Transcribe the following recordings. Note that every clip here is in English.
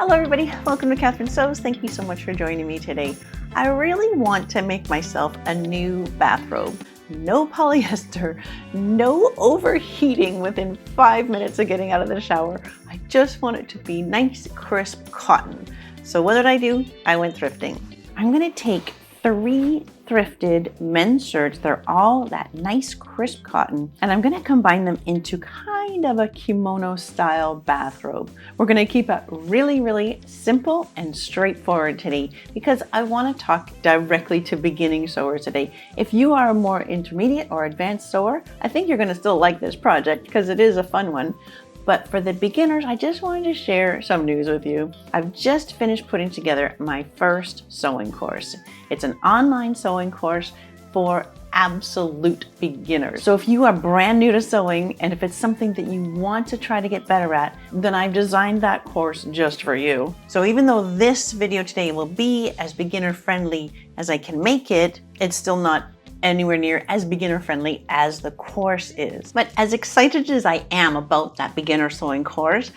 Hello everybody, welcome to Catherine Sews. Thank you so much for joining me today. I really want to make myself a new bathrobe. No polyester, no overheating within 5 minutes of getting out of the shower. I just want it to be nice, crisp cotton. So what did I do? I went thrifting. I'm gonna take 3 thrifted men's shirts. They're all that nice crisp cotton, and I'm gonna combine them into kind of a kimono style bathrobe. We're gonna keep it really simple and straightforward today because I wanna talk directly to beginning sewers today. If you are a more intermediate or advanced sewer, I think you're gonna still like this project because it is a fun one. But for the beginners, I just wanted to share some news with you. I've just finished putting together my first sewing course. It's an online sewing course for absolute beginners. So if you are brand new to sewing and if it's something that you want to try to get better at, then I've designed that course just for you. So even though this video today will be as beginner friendly as I can make it, it's still not anywhere near as beginner friendly as the course is. But as excited as I am about that beginner sewing course,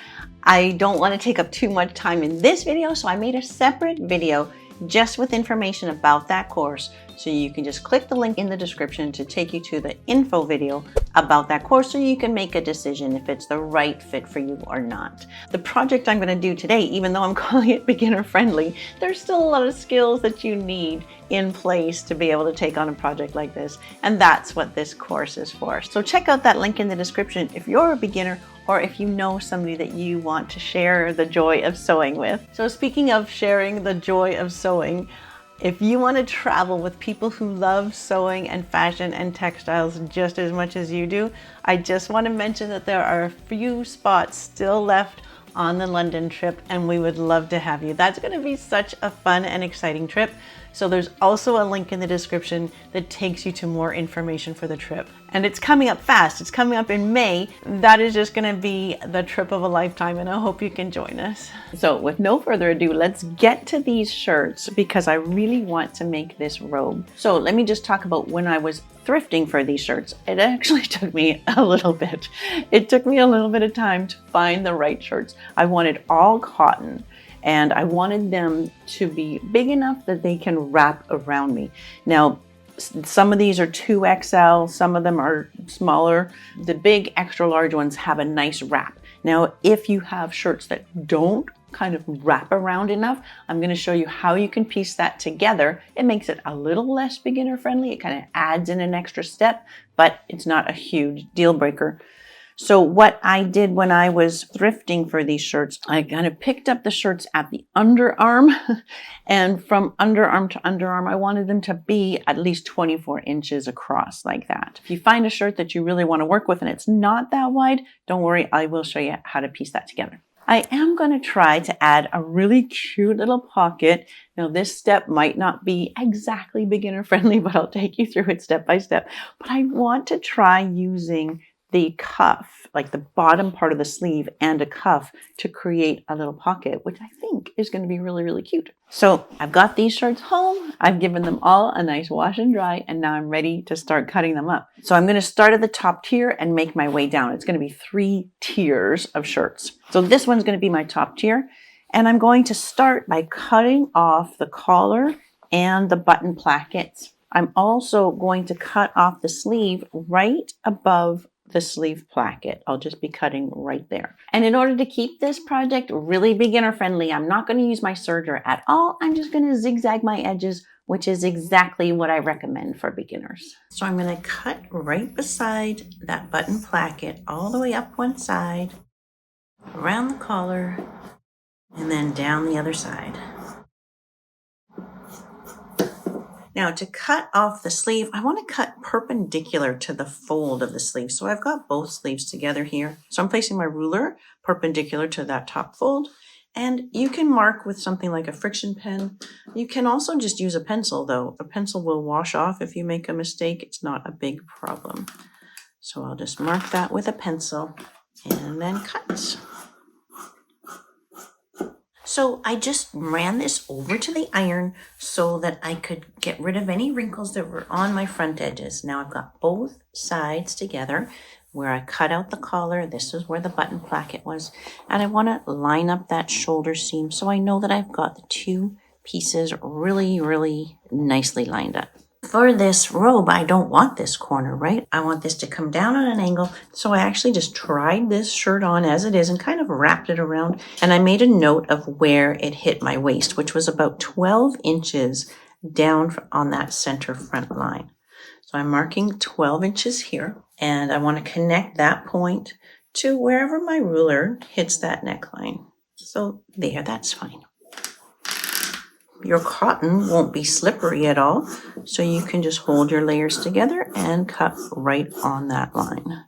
I don't want to take up too much time in this video, so I made a separate video just with information about that course. So you can just click the link in the description to take you to the info video about that course so you can make a decision if it's the right fit for you or not. The project I'm going to do today, even though I'm calling it beginner friendly, there's still a lot of skills that you need in place to be able to take on a project like this. And that's what this course is for. So check out that link in the description if you're a beginner or if you know somebody that you want to share the joy of sewing with. So speaking of sharing the joy of sewing, if you want to travel with people who love sewing and fashion and textiles just as much as you do, I just want to mention that there are a few spots still left on the London trip and we would love to have you. That's going to be such a fun and exciting trip. So there's also a link in the description that takes you to more information for the trip. And it's coming up fast. It's coming up in May. That is just going to be the trip of a lifetime, and I hope you can join us. So with no further ado, let's get to these shirts because I really want to make this robe. So let me just talk about when I was thrifting for these shirts. It actually took me a little bit. It took me a little bit of time to find the right shirts. I wanted all cotton. And I wanted them to be big enough that they can wrap around me. Now, some of these are 2XL, some of them are smaller. The big extra large ones have a nice wrap. Now, if you have shirts that don't kind of wrap around enough, I'm going to show you how you can piece that together. It makes it a little less beginner friendly. It kind of adds in an extra step, but it's not a huge deal breaker. So what I did when I was thrifting for these shirts, I kind of picked up the shirts at the underarm and from underarm to underarm, I wanted them to be at least 24 inches across like that. If you find a shirt that you really want to work with and it's not that wide, don't worry, I will show you how to piece that together. I am going to try to add a really cute little pocket. Now this step might not be exactly beginner friendly, but I'll take you through it step by step. But I want to try using the cuff, like the bottom part of the sleeve and a cuff to create a little pocket, which I think is going to be really cute. So I've got these shirts home. I've given them all a nice wash and dry, and now I'm ready to start cutting them up. So I'm going to start at the top tier and make my way down. It's going to be 3 tiers of shirts. So this one's going to be my top tier, and I'm going to start by cutting off the collar and the button plackets. I'm also going to cut off the sleeve right above the sleeve placket. I'll just be cutting right there. And in order to keep this project really beginner friendly, I'm not going to use my serger at all. I'm just going to zigzag my edges, which is exactly what I recommend for beginners. So I'm going to cut right beside that button placket all the way up one side, around the collar, and then down the other side. Now to cut off the sleeve, I want to cut perpendicular to the fold of the sleeve. So I've got both sleeves together here. So I'm placing my ruler perpendicular to that top fold. And you can mark with something like a friction pen. You can also just use a pencil though. A pencil will wash off if you make a mistake. It's not a big problem. So I'll just mark that with a pencil and then cut. So I just ran this over to the iron so that I could get rid of any wrinkles that were on my front edges. Now I've got both sides together where I cut out the collar. This is where the button placket was. And I want to line up that shoulder seam so I know that I've got the two pieces really, really nicely lined up. For this robe, I don't want this corner, right? I want this to come down on an angle. So I actually just tried this shirt on as it is and kind of wrapped it around. And I made a note of where it hit my waist, which was about 12 inches down on that center front line. So I'm marking 12 inches here. And I want to connect that point to wherever my ruler hits that neckline. So there, that's fine. Your cotton won't be slippery at all, so you can just hold your layers together and cut right on that line.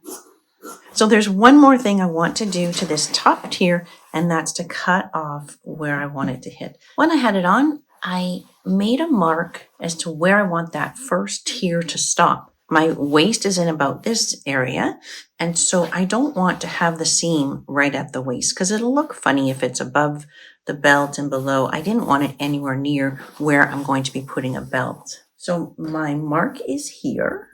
So there's one more thing I want to do to this top tier, and that's to cut off where I want it to hit. When I had it on, I made a mark as to where I want that first tier to stop. My waist is in about this area, and so I don't want to have the seam right at the waist because it'll look funny if it's above the belt and below. I didn't want it anywhere near where I'm going to be putting a belt. So my mark is here,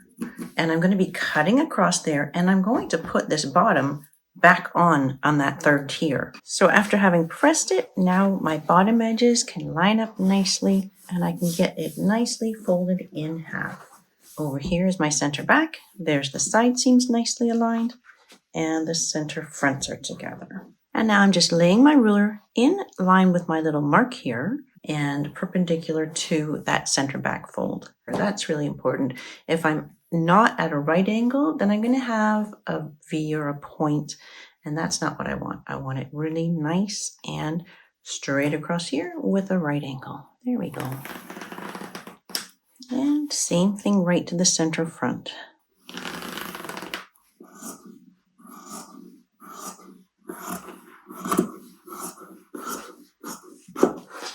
and I'm going to be cutting across there, and I'm going to put this bottom back on that third tier. So after having pressed it, now my bottom edges can line up nicely, and I can get it nicely folded in half. Over here is my center back. There's the side seams nicely aligned, and the center fronts are together. And now I'm just laying my ruler in line with my little mark here and perpendicular to that center back fold. That's really important. If I'm not at a right angle, then I'm going to have a V or a point, and that's not what I want. I want it really nice and straight across here with a right angle. There we go. And same thing right to the center front.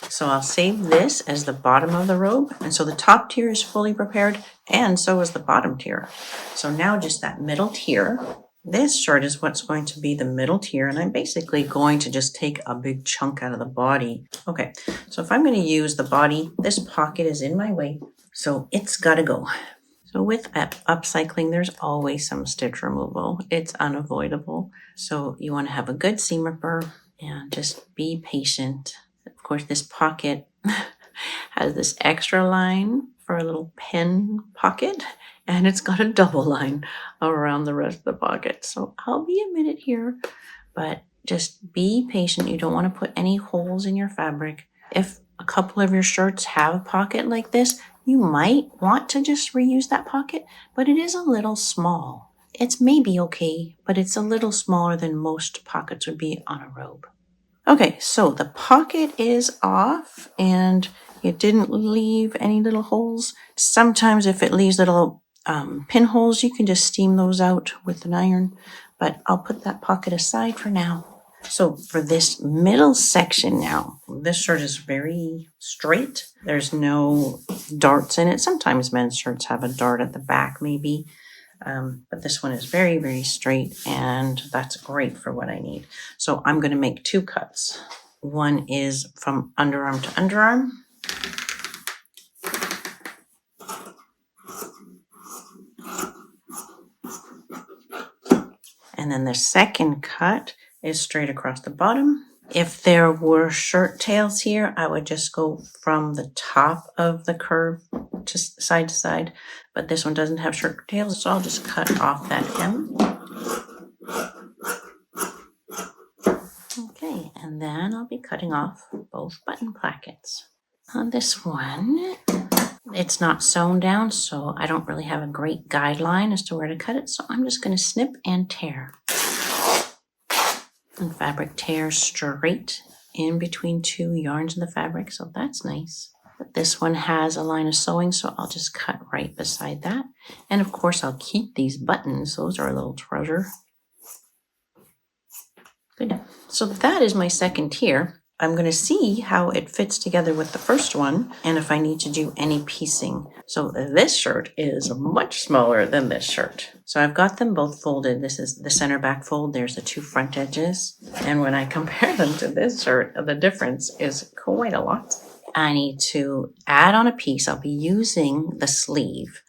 So I'll save this as the bottom of the robe. And so the top tier is fully prepared, and so is the bottom tier. So now just that middle tier. This shirt is what's going to be the middle tier, and I'm basically going to just take a big chunk out of the body. Okay, so if I'm going to use the body, this pocket is in my way, so it's got to go. So with upcycling, there's always some stitch removal. It's unavoidable. So you want to have a good seam ripper and just be patient. Of course, this pocket has this extra line for a little pen pocket, and it's got a double line around the rest of the pocket. So I'll be a minute here, but just be patient. You don't want to put any holes in your fabric. If a couple of your shirts have a pocket like this, you might want to just reuse that pocket, but it is a little small. It's maybe okay, but it's a little smaller than most pockets would be on a robe. Okay, so the pocket is off and it didn't leave any little holes. Sometimes if it leaves little pinholes, you can just steam those out with an iron, but I'll put that pocket aside for now. So for this middle section now, this shirt is very straight. There's no darts in it. Sometimes men's shirts have a dart at the back maybe. But this one is very, very straight, and that's great for what I need. So I'm going to make two cuts. One is from underarm to underarm. And then the second cut is straight across the bottom. If there were shirt tails here, I would just go from the top of the curve to side, but this one doesn't have shirt tails, so I'll just cut off that hem. Okay, and then I'll be cutting off both button plackets. On this one, it's not sewn down, so I don't really have a great guideline as to where to cut it, so I'm just going to snip and tear. And fabric tears straight in between two yarns in the fabric, so that's nice. But this one has a line of sewing, so I'll just cut right beside that. And of course, I'll keep these buttons. Those are a little treasure. Good. So that is my second tier. I'm going to see how it fits together with the first one and if I need to do any piecing. So this shirt is much smaller than this shirt. So I've got them both folded. This is the center back fold. There's the two front edges. And when I compare them to this shirt, the difference is quite a lot. I need to add on a piece. I'll be using the sleeve.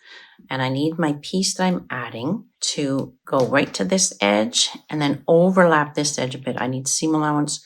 And I need my piece that I'm adding to go right to this edge and then overlap this edge a bit. I need seam allowance,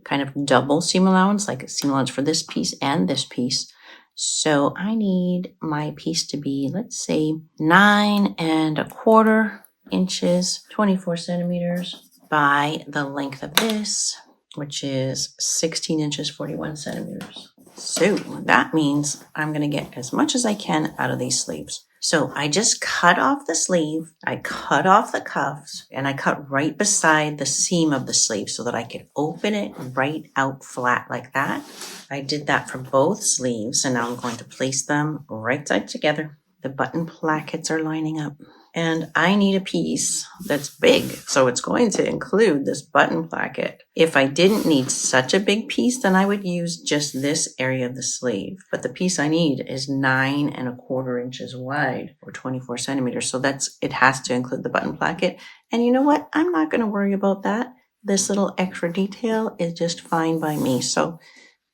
kind of double seam allowance, like a seam allowance for this piece and this piece. So I need my piece to be, let's say, 9 1/4 inches, 24 centimeters by the length of this, which is 16 inches, 41 centimeters. So that means I'm going to get as much as I can out of these sleeves. So I just cut off the sleeve, I cut off the cuffs, and I cut right beside the seam of the sleeve so that I could open it right out flat like that. I did that for both sleeves, and now I'm going to place them right side together. The button plackets are lining up. And I need a piece that's big, so it's going to include this button placket. If I didn't need such a big piece, then I would use just this area of the sleeve. But the piece I need is 9 1/4 inches wide, or 24 centimeters. So it has to include the button placket. And you know what? I'm not going to worry about that. This little extra detail is just fine by me. So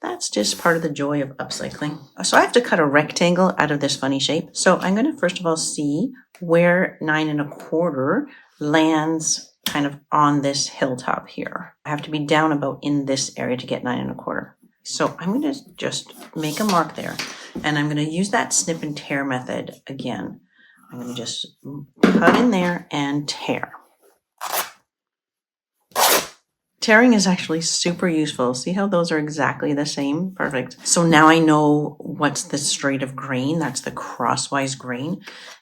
that's just part of the joy of upcycling. So I have to cut a rectangle out of this funny shape. So I'm going to first of all see where 9 1/4 lands kind of on this hilltop here. I have to be down about in this area to get 9 1/4. So I'm going to just make a mark there, and I'm going to use that snip and tear method again. I'm going to just cut in there and tear. Tearing is actually super useful. See how those are exactly the same? Perfect. So now I know what's the straight of grain. That's the crosswise grain.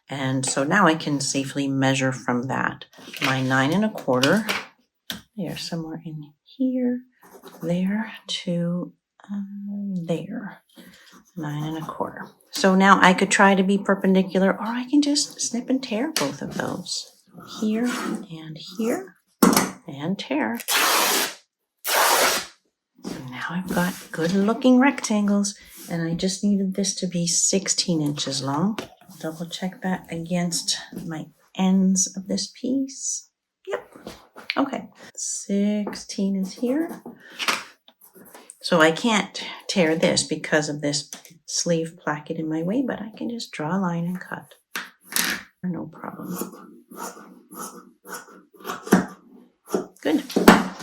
And so now I can safely measure from that. My 9 1/4, they're somewhere in here, there to there. 9 1/4. So now I could try to be perpendicular, or I can just snip and tear both of those. Here and tear. And now I've got good looking rectangles, and I just needed this to be 16 inches long. I'll double check that against my ends of this piece. Yep. Okay. 16 is here. So I can't tear this because of this sleeve placket in my way, but I can just draw a line and cut. No problem. Good.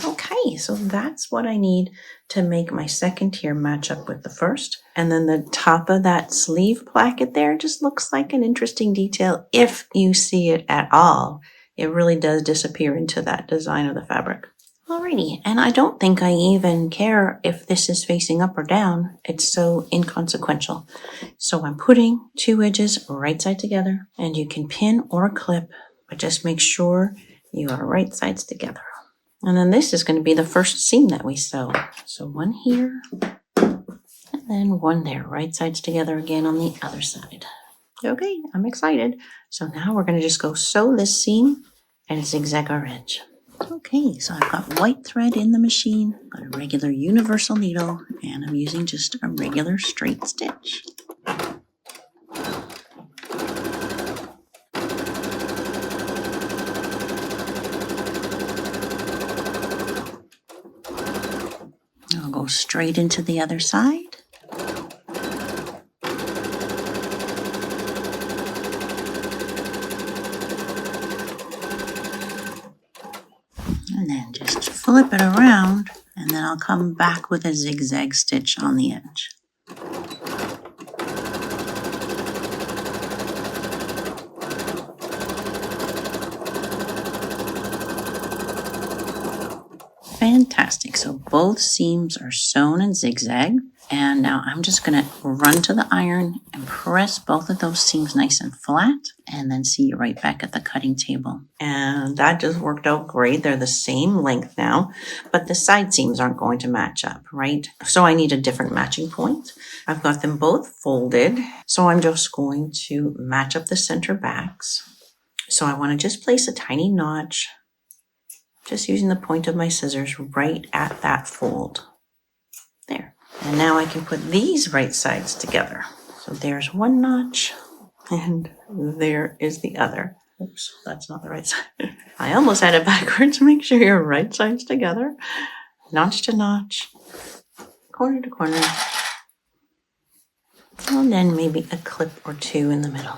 Okay, so that's what I need to make my second tier match up with the first. And then the top of that sleeve placket there just looks like an interesting detail if you see it at all. It really does disappear into that design of the fabric. Alrighty, and I don't think I even care if this is facing up or down. It's so inconsequential. So I'm putting 2 edges right side together, and you can pin or clip, but just make sure you are right sides together. And then this is going to be the first seam that we sew. So one here, and then one there, right sides together again on the other side. Okay, I'm excited. So now we're going to just go sew this seam and zigzag our edge. Okay, so I've got white thread in the machine, got a regular universal needle, and I'm using just a regular straight stitch. I'll go straight into the other side. And then just flip it around, and then I'll come back with a zigzag stitch on the edge. Fantastic. So both seams are sewn and zigzag. And now I'm just going to run to the iron and press both of those seams nice and flat, and then see you right back at the cutting table. And that just worked out great. They're the same length now, but the side seams aren't going to match up, right? So I need a different matching point. I've got them both folded. So I'm just going to match up the center backs. So I want to just place a tiny notch, just using the point of my scissors right at that fold. And now I can put these right sides together. So there's one notch and there is the other. Oops, that's not the right side. I almost had it backwards. Make sure your right side's together. Notch to notch, corner to corner. And then maybe a clip or two in the middle.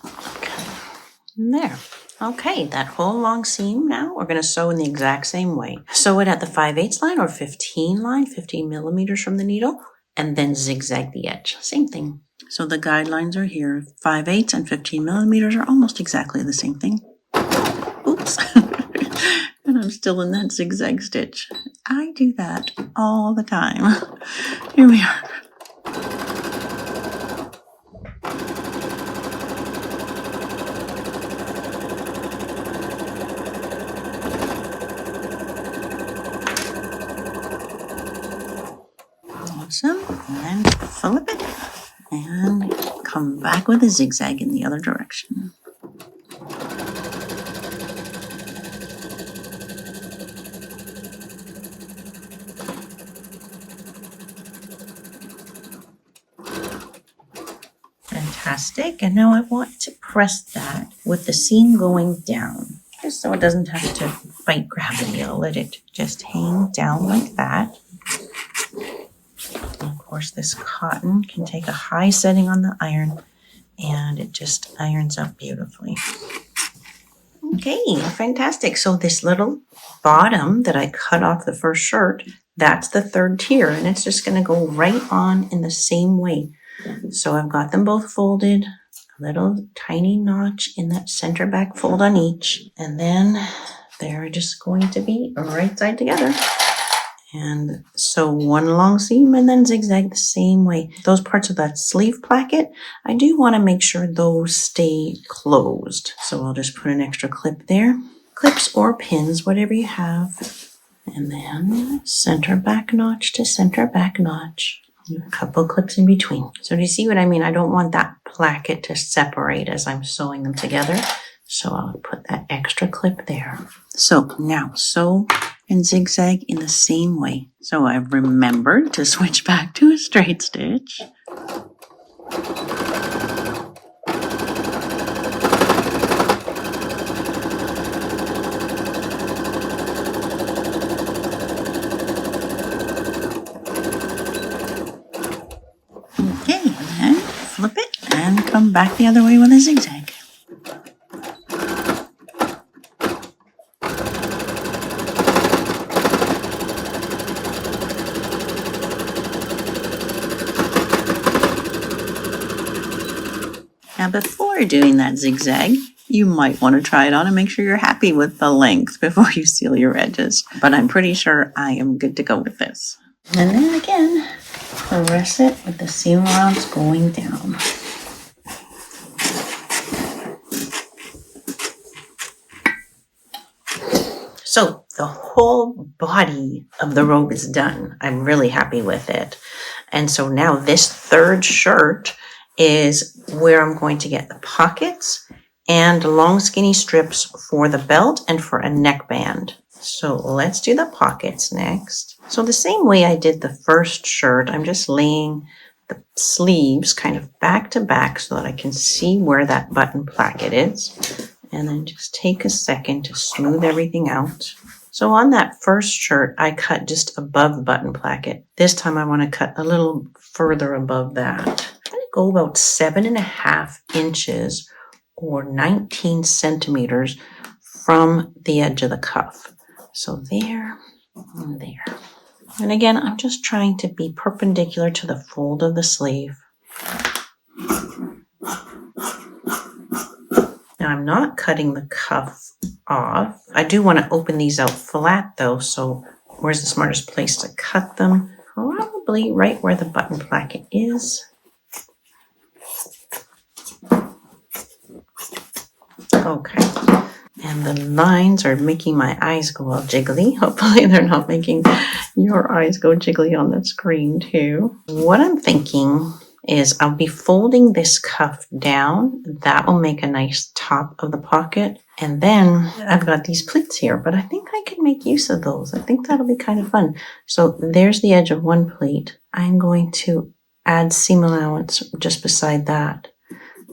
Okay, and there. Okay, that whole long seam now, we're going to sew in the exact same way. Sew it at the 5/8 line or 15 line, 15 millimeters from the needle, and then zigzag the edge. Same thing. So the guidelines are here. 5/8 and 15 millimeters are almost exactly the same thing. Oops. And I'm still in that zigzag stitch. I do that all the time. Here we are. Awesome. And then flip it and come back with a zigzag in the other direction. Fantastic. And now I want to press that with the seam going down, just so it doesn't have to fight gravity. I'll let it just hang down like that. And of course, this cotton can take a high setting on the iron, and it just irons up beautifully. Okay, fantastic. So this little bottom that I cut off the first shirt, that's the third tier, and it's just going to go right on in the same way. So I've got them both folded, a little tiny notch in that center back fold on each, and then they're just going to be right side together. And sew one long seam and then zigzag the same way. Those parts of that sleeve placket, I do want to make sure those stay closed. So I'll just put an extra clip there. Clips or pins, whatever you have. And then center back notch to center back notch. A couple clips in between. So do you see what I mean? I don't want that placket to separate as I'm sewing them together. So I'll put that extra clip there. So now sew and zigzag in the same way. So I've remembered to switch back to a straight stitch. Okay, and then flip it and come back the other way with a zigzag. Now before doing that zigzag, you might want to try it on and make sure you're happy with the length before you seal your edges. But I'm pretty sure I am good to go with this. And then again, press it with the seam allowance going down. So the whole body of the robe is done. I'm really happy with it. And so now this third shirt is where I'm going to get the pockets and long skinny strips for the belt and for a neckband. So let's do the pockets next. So the same way I did the first shirt, I'm just laying the sleeves kind of back to back so that I can see where that button placket is. And then just take a second to smooth everything out. So on that first shirt, I cut just above the button placket. This time I want to cut a little further above that. I'm going to go about 7.5 inches or 19 centimeters from the edge of the cuff. So there and there. And again, I'm just trying to be perpendicular to the fold of the sleeve. Now I'm not cutting the cuff off. I do want to open these out flat though, so where's the smartest place to cut them? Probably right where the button placket is. Okay. And the lines are making my eyes go all jiggly. Hopefully they're not making your eyes go jiggly on the screen too. What I'm thinking is I'll be folding this cuff down. That will make a nice top of the pocket. And then I've got these pleats here, but I think I can make use of those. I think that'll be kind of fun. So there's the edge of one pleat. I'm going to add seam allowance just beside that.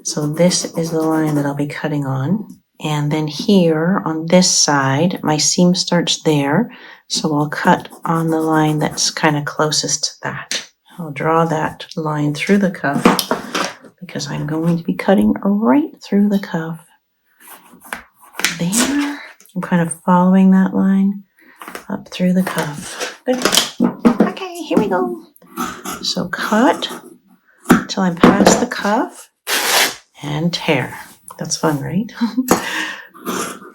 So this is the line that I'll be cutting on. And then here on this side, my seam starts there. So I'll cut on the line that's kind of closest to that. I'll draw that line through the cuff because I'm going to be cutting right through the cuff. There. I'm kind of following that line up through the cuff. Good. Okay, here we go. So cut until I'm past the cuff and tear. That's fun, right?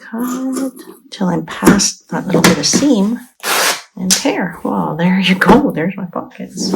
Cut till I'm past that little bit of seam and tear. Well, there you go. There's my pockets.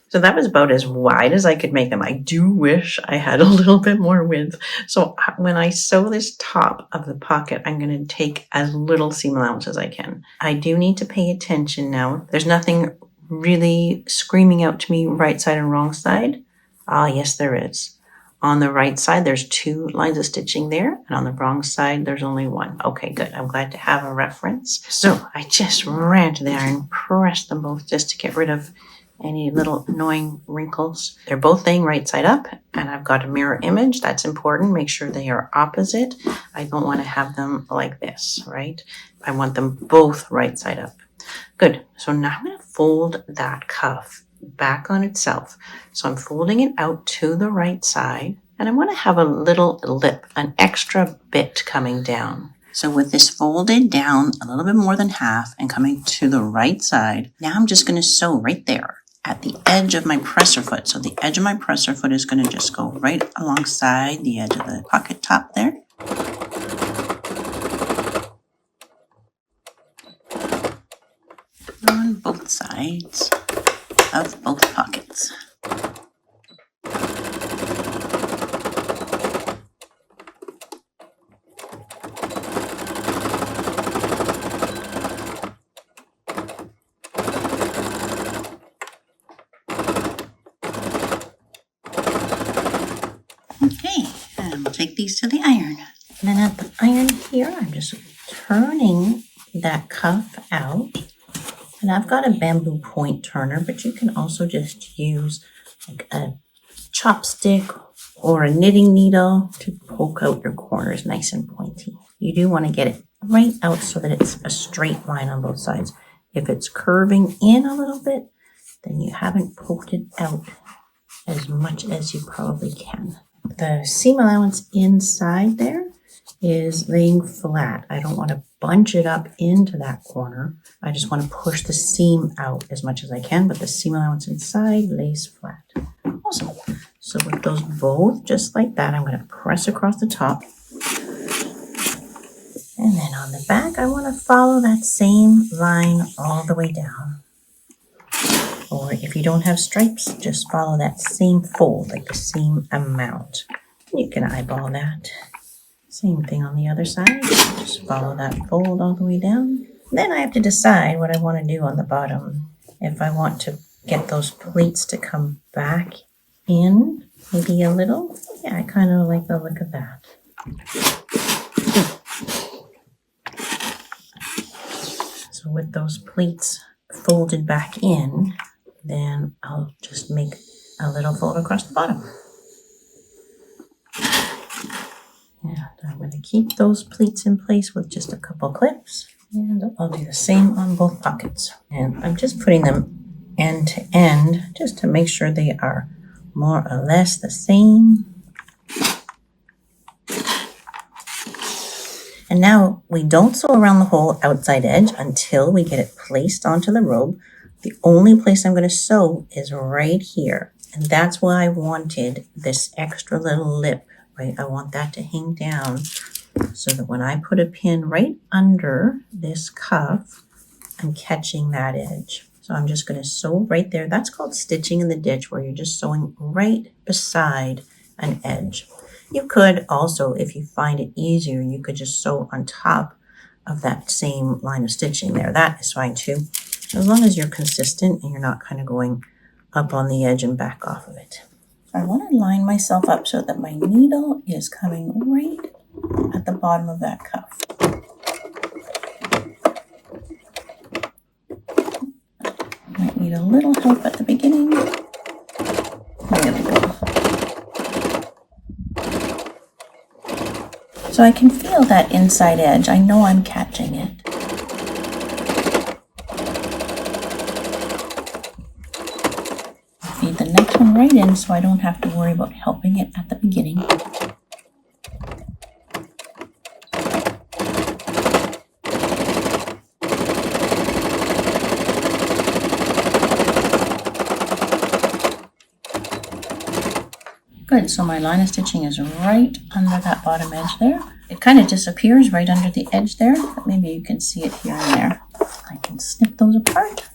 So that was about as wide as I could make them. I do wish I had a little bit more width. So when I sew this top of the pocket, I'm going to take as little seam allowance as I can. I do need to pay attention now. There's nothing really screaming out to me right side and wrong side. Ah, yes, there is. On the right side, there's 2 lines of stitching there, and on the wrong side, there's only 1. Okay, good. I'm glad to have a reference. So I just ran to there and pressed them both just to get rid of any little annoying wrinkles. They're both laying right side up, and I've got a mirror image. That's important. Make sure they are opposite. I don't want to have them like this, right? I want them both right side up. Good. So now I'm going to fold that cuff back on itself. So I'm folding it out to the right side, and I want to have a little lip, an extra bit coming down. So with this folded down a little bit more than half and coming to the right side, now I'm just going to sew right there at the edge of my presser foot. So the edge of my presser foot is going to just go right alongside the edge of the pocket top there. On both sides of both pockets. Okay, and we'll take these to the iron. And then at the iron here, I'm just turning that cuff out. And I've got a bamboo point turner, but you can also just use like a chopstick or a knitting needle to poke out your corners nice and pointy. You do want to get it right out so that it's a straight line on both sides. If it's curving in a little bit, then you haven't poked it out as much as you probably can. The seam allowance inside there is laying flat. I don't want to bunch it up into that corner. I just want to push the seam out as much as I can, but the seam allowance inside lays flat. Awesome. So with those both just like that, I'm going to press across the top. And then on the back, I want to follow that same line all the way down. Or if you don't have stripes, just follow that same fold, like the same amount. You can eyeball that. Same thing on the other side. Just follow that fold all the way down. Then I have to decide what I want to do on the bottom. If I want to get those pleats to come back in, maybe a little. Yeah, I kind of like the look of that. So with those pleats folded back in, then I'll just make a little fold across the bottom. And I'm going to keep those pleats in place with just a couple clips. And I'll do the same on both pockets. And I'm just putting them end to end just to make sure they are more or less the same. And now we don't sew around the whole outside edge until we get it placed onto the robe. The only place I'm going to sew is right here. And that's why I wanted this extra little lip, right? I want that to hang down so that when I put a pin right under this cuff, I'm catching that edge. So I'm just going to sew right there. That's called stitching in the ditch, where you're just sewing right beside an edge. You could also, if you find it easier, you could just sew on top of that same line of stitching there. That is fine too, as long as you're consistent and you're not kind of going up on the edge and back off of it. I want to line myself up so that my needle is coming right at the bottom of that cuff. Might need a little help at the beginning. There we go. So I can feel that inside edge. I know I'm catching it. Feed the next one right in so I don't have to worry about helping it at the beginning. Good, so my line of stitching is right under that bottom edge there. It kind of disappears right under the edge there, but maybe you can see it here and there. I can snip those apart.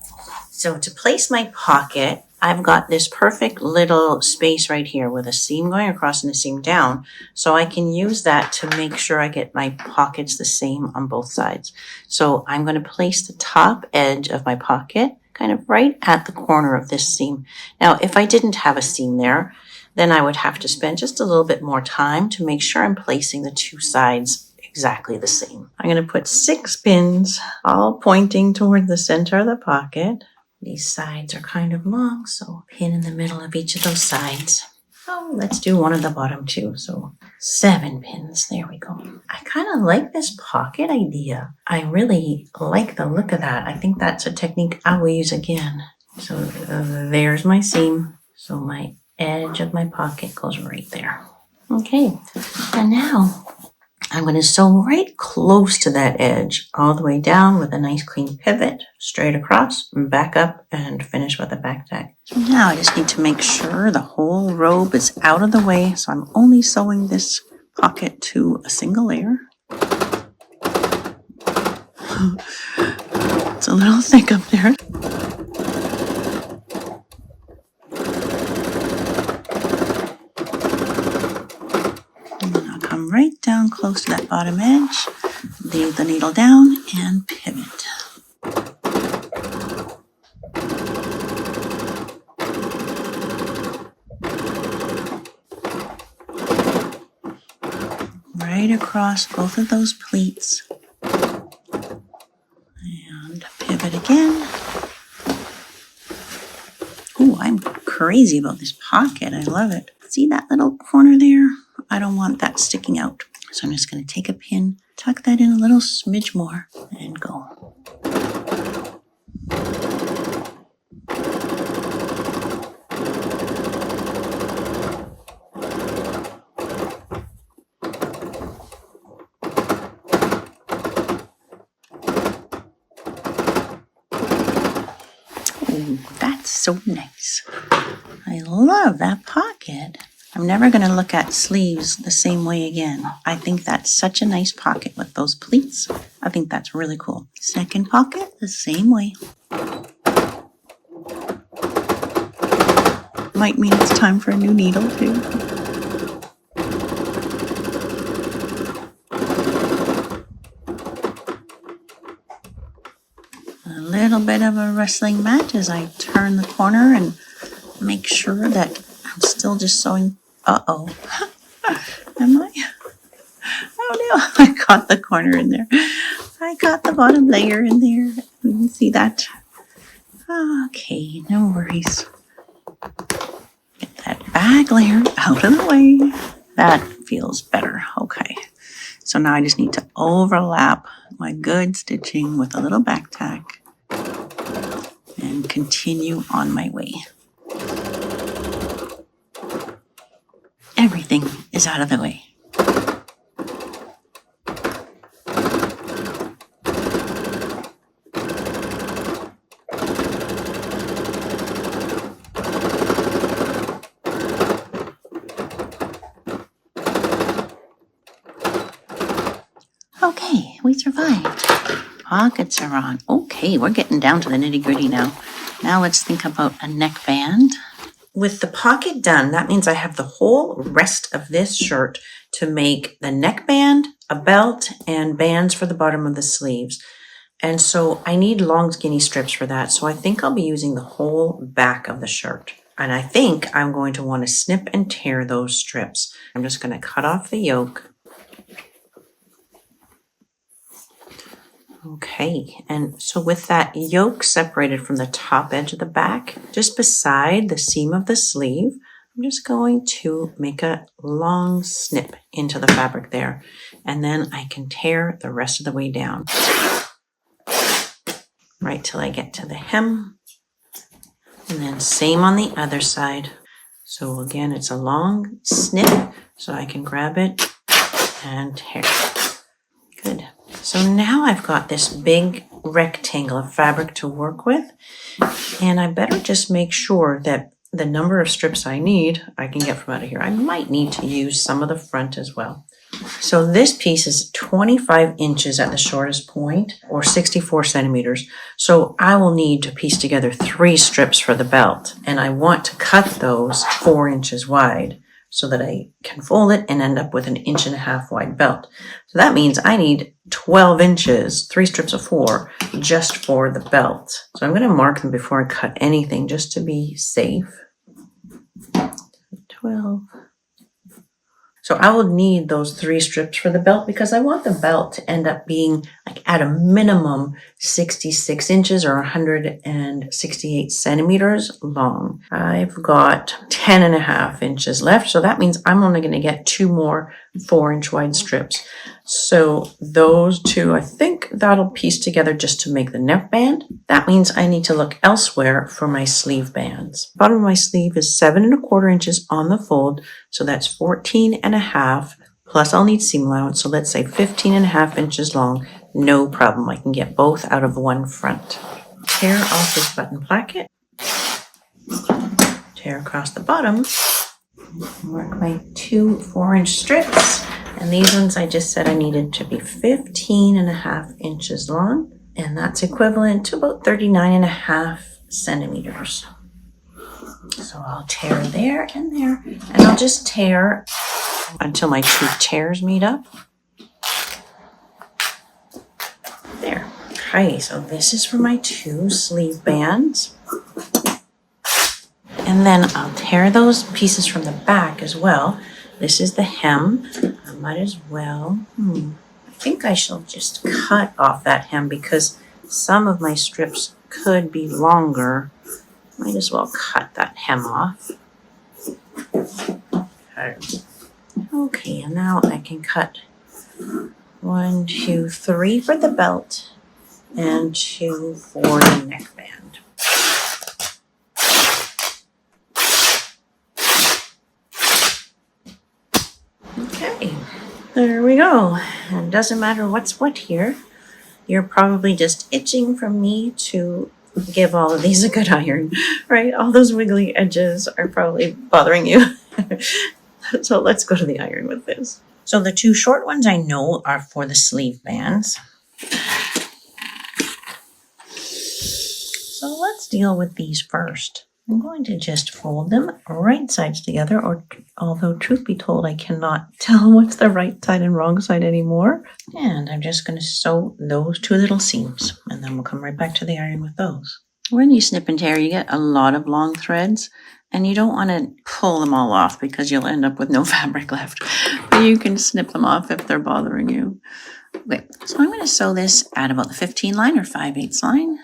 So to place my pocket, I've got this perfect little space right here with a seam going across and a seam down. So I can use that to make sure I get my pockets the same on both sides. So I'm going to place the top edge of my pocket kind of right at the corner of this seam. Now, if I didn't have a seam there, then I would have to spend just a little bit more time to make sure I'm placing the two sides exactly the same. I'm going to put 6 pins all pointing toward the center of the pocket. These sides are kind of long, so a pin in the middle of each of those sides. Oh, let's do one at the bottom too. So 7 pins. There we go. I kind of like this pocket idea. I really like the look of that. I think that's a technique I will use again. So there's my seam. So my edge of my pocket goes right there. Okay, and now I'm going to sew right close to that edge all the way down with a nice clean pivot straight across and back up and finish with a back tack. So now I just need to make sure the whole robe is out of the way, so I'm only sewing this pocket to a single layer. It's a little thick up there. Right down close to that bottom edge, leave the needle down and pivot. Right across both of those pleats and pivot again. Ooh, I'm crazy about this pocket. I love it. See that little corner there? I don't want that sticking out. So I'm just going to take a pin, tuck that in a little smidge more, and go. Oh, that's so nice. I love that pocket. I'm never going to look at sleeves the same way again. I think that's such a nice pocket with those pleats. I think that's really cool. Second pocket, the same way. Might mean it's time for a new needle too. A little bit of a wrestling match as I turn the corner and make sure that I'm still just sewing. Uh-oh. Am I? Oh no, I caught the corner in there. I got the bottom layer in there. You can see that. Okay, no worries. Get that back layer out of the way. That feels better. Okay. So now I just need to overlap my good stitching with a little back tack and continue on my way. Everything is out of the way. Okay, we survived. Pockets are on. Okay, we're getting down to the nitty-gritty now. Now let's think about a neckband. With the pocket done, that means I have the whole rest of this shirt to make the neckband, a belt, and bands for the bottom of the sleeves. And so I need long skinny strips for that. So I think I'll be using the whole back of the shirt. And I think I'm going to want to snip and tear those strips. I'm just going to cut off the yoke. Okay, and so with that yoke separated from the top edge of the back, just beside the seam of the sleeve, I'm just going to make a long snip into the fabric there, and then I can tear the rest of the way down, right till I get to the hem, and then same on the other side. So again, it's a long snip, so I can grab it and tear. Good. So now I've got this big rectangle of fabric to work with, and I better just make sure that the number of strips I need, I can get from out of here. I might need to use some of the front as well. So this piece is 25 inches at the shortest point, or 64 centimeters. So I will need to piece together 3 strips for the belt, and I want to cut those 4 inches wide so that I can fold it and end up with an 1.5 inch wide belt. So that means I need 12 inches, 3 strips of 4, just for the belt. So I'm going to mark them before I cut anything just to be safe. 12. So I will need those 3 strips for the belt because I want the belt to end up being like at a minimum 66 inches or 168 centimeters long. I've got 10.5 inches left. So that means I'm only going to get 2 more 4-inch wide strips. So those 2, I think that'll piece together just to make the neckband. That means I need to look elsewhere for my sleeve bands. Bottom of my sleeve is 7.25 inches on the fold. So that's 14.5, plus I'll need seam allowance. So let's say 15.5 inches long. No problem. I can get both out of one front. Tear off this button placket. Tear across the bottom. Mark my 2 4-inch strips. And these ones I just said I needed to be 15.5 inches long. And that's equivalent to about 39.5 centimeters. So I'll tear there and there. And I'll just tear until my 2 tears meet up. There. Okay, so this is for my 2 sleeve bands. And then I'll tear those pieces from the back as well. This is the hem. I might as well. I think I shall just cut off that hem because some of my strips could be longer. Might as well cut that hem off. Okay, and now I can cut 1, 2, 3 for the belt and 2 for the neckband. Okay, there we go. And it doesn't matter what's what here. You're probably just itching for me to give all of these a good iron, right? All those wiggly edges are probably bothering you. So let's go to the iron with this. So the 2 short ones I know are for the sleeve bands. So let's deal with these first. I'm going to just fold them right sides together, or although truth be told, I cannot tell what's the right side and wrong side anymore. And I'm just going to sew those 2 little seams, and then we'll come right back to the iron with those. When you snip and tear, you get a lot of long threads, and you don't want to pull them all off because you'll end up with no fabric left. But you can snip them off if they're bothering you. Okay, so I'm going to sew this at about the 15 line or 5/8 line.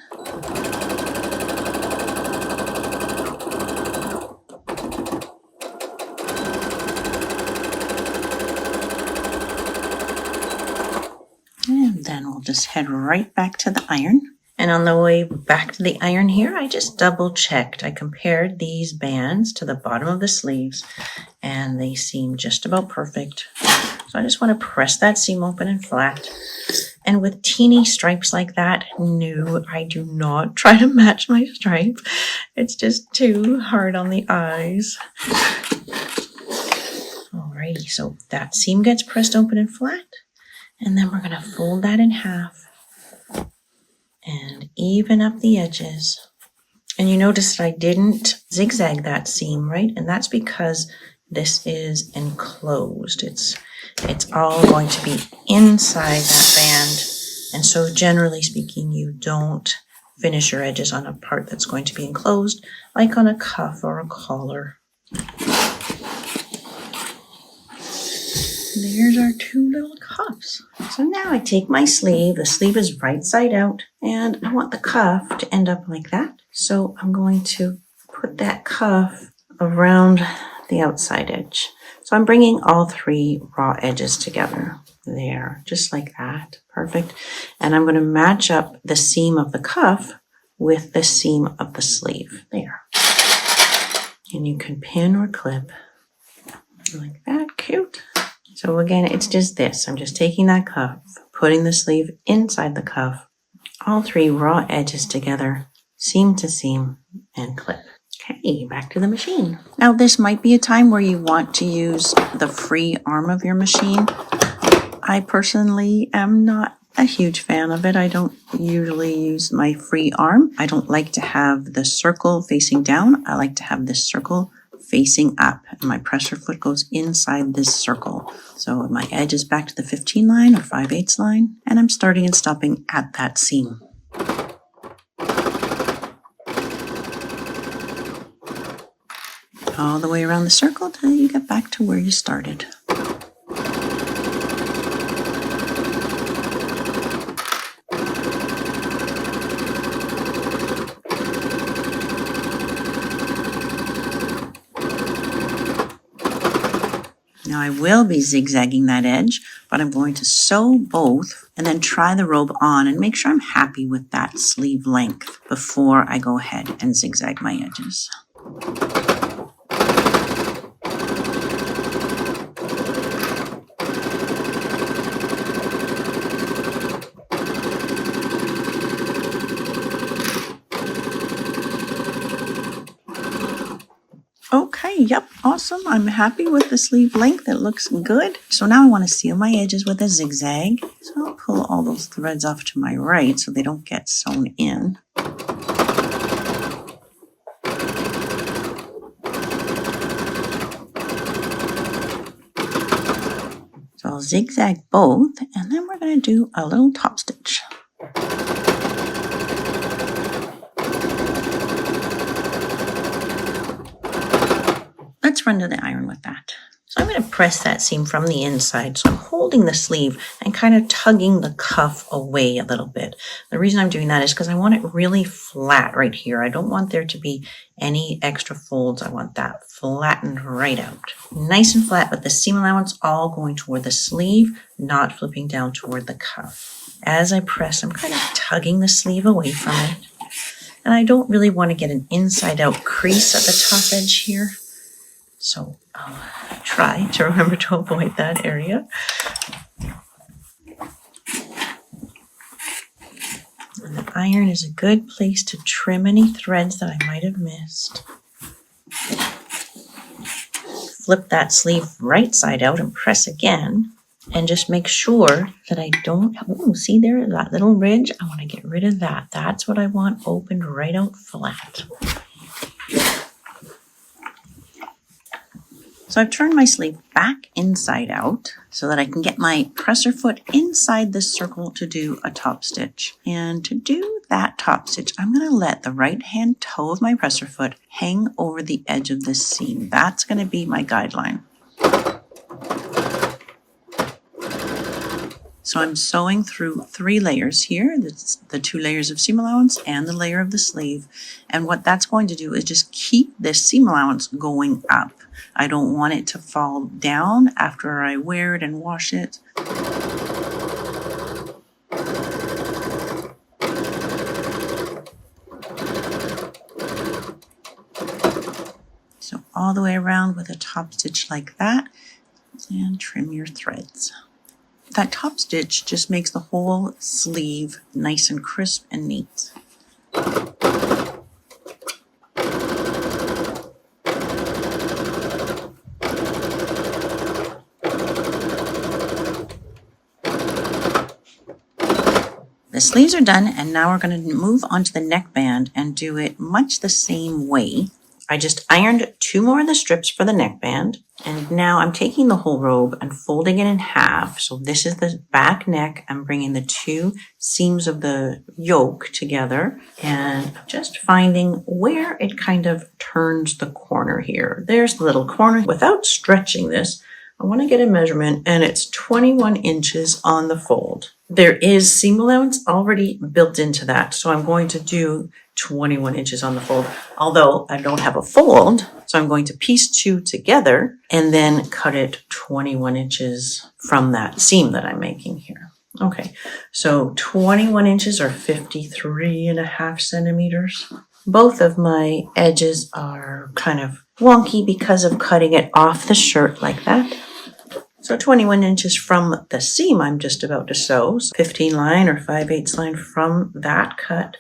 And then we'll just head right back to the iron. And on the way back to the iron here, I just double checked. I compared these bands to the bottom of the sleeves, and they seem just about perfect. So I just want to press that seam open and flat. And with teeny stripes like that, no, I do not try to match my stripe. It's just too hard on the eyes. Alrighty, so that seam gets pressed open and flat. And then we're going to fold that in half and even up the edges. And you notice that I didn't zigzag that seam, right? And that's because this is enclosed. It's all going to be inside that band. And so generally speaking, you don't finish your edges on a part that's going to be enclosed, like on a cuff or a collar. There's our two little cuffs. So now I take my sleeve. The sleeve is right side out, and I want the cuff to end up like that. So I'm going to put that cuff around the outside edge. So I'm bringing all three raw edges together. There, just like that. Perfect. And I'm going to match up the seam of the cuff with the seam of the sleeve. There. And you can pin or clip like that. Cute. So again, it's just this. I'm just taking that cuff, putting the sleeve inside the cuff, all three raw edges together, seam to seam, and clip. Okay, back to the machine. Now this might be a time where you want to use the free arm of your machine. I personally am not a huge fan of it. I don't usually use my free arm. I don't like to have the circle facing down. I like to have this circle facing up, and my pressure foot goes inside this circle. So my edge is back to the 15 line or 5/8 line, and I'm starting and stopping at that seam. All the way around the circle till you get back to where you started. Now I will be zigzagging that edge, but I'm going to sew both and then try the robe on and make sure I'm happy with that sleeve length before I go ahead and zigzag my edges. Okay, yep, awesome. I'm happy with the sleeve length. It looks good. So now I want to seal my edges with a zigzag. So I'll pull all those threads off to my right so they don't get sewn in. So I'll zigzag both, and then we're going to do a little top stitch. Let's run to the iron with that. So I'm going to press that seam from the inside. So I'm holding the sleeve and kind of tugging the cuff away a little bit. The reason I'm doing that is because I want it really flat right here. I don't want there to be any extra folds. I want that flattened right out. Nice and flat, but the seam allowance all going toward the sleeve, not flipping down toward the cuff. As I press, I'm kind of tugging the sleeve away from it. And I don't really want to get an inside out crease at the top edge here. So I'll try to remember to avoid that area. And the iron is a good place to trim any threads that I might have missed. Flip that sleeve right side out and press again. And just make sure that I don't, oh, see there, that little ridge? I want to get rid of that. That's what I want opened right out flat. So I've turned my sleeve back inside out so that I can get my presser foot inside this circle to do a top stitch. And to do that top stitch, I'm going to let the right hand toe of my presser foot hang over the edge of this seam. That's going to be my guideline. So I'm sewing through 3 layers here. That's the 2 layers of seam allowance and the layer of the sleeve. And what that's going to do is just keep this seam allowance going up. I don't want it to fall down after I wear it and wash it. So all the way around with a top stitch like that, and trim your threads. That top stitch just makes the whole sleeve nice and crisp and neat. The sleeves are done, and now we're going to move on to the neckband and do it much the same way. I just ironed 2 more of the strips for the neckband, And now I'm taking the whole robe and folding it in half. So this is the back neck. I'm bringing the two seams of the yoke together and just finding where it kind of turns the corner here. There's the little corner. Without stretching this, I want to get a measurement, and it's 21 inches on the fold. There is seam allowance already built into that, so I'm going to do 21 inches on the fold, although I don't have a fold. So I'm going to piece two together and then cut it 21 inches from that seam that I'm making here. Okay, so 21 inches or 53.5 centimeters. Both of my edges are kind of wonky because of cutting it off the shirt like that. So 21 inches from the seam I'm just about to sew. So 15 line or 5/8 line from that cut.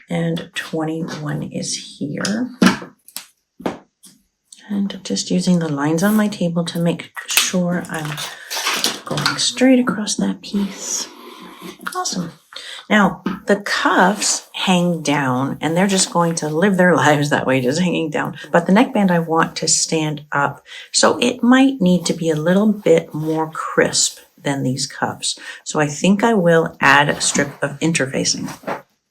And 21 is here. And just using the lines on my table to make sure I'm going straight across that piece. Awesome. Now, the cuffs hang down, and they're just going to live their lives that way, just hanging down. But the neckband I want to stand up, so it might need to be a little bit more crisp than these cuffs. So I think I will add a strip of interfacing.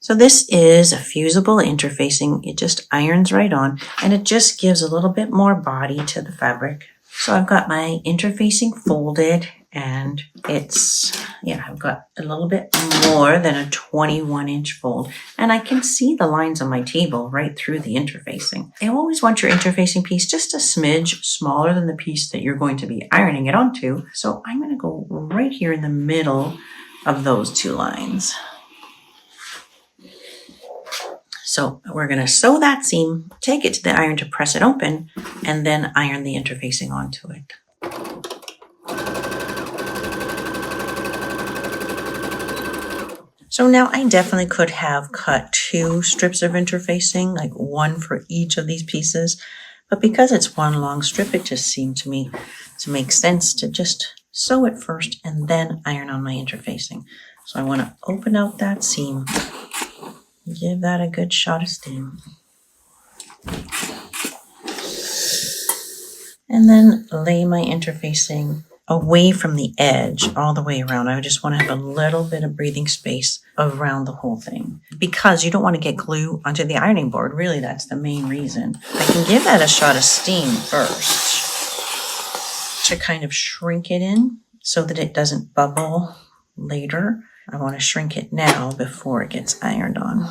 So this is a fusible interfacing. It just irons right on, and it just gives a little bit more body to the fabric. So I've got my interfacing folded, and I've got a little bit more than a 21-inch fold, and I can see the lines on my table right through the interfacing. You always want your interfacing piece just a smidge smaller than the piece that you're going to be ironing it onto. So I'm going to go right here in the middle of those two lines. So we're going to sew that seam, take it to the iron to press it open, and then iron the interfacing onto it. So now I definitely could have cut 2 strips of interfacing, like one for each of these pieces. But because it's one long strip, it just seemed to me to make sense to just sew it first and then iron on my interfacing. So I want to open out that seam. Give that a good shot of steam. And then lay my interfacing away from the edge all the way around. I just want to have a little bit of breathing space around the whole thing because you don't want to get glue onto the ironing board. Really, that's the main reason. I can give that a shot of steam first to kind of shrink it in so that it doesn't bubble later. I want to shrink it now before it gets ironed on.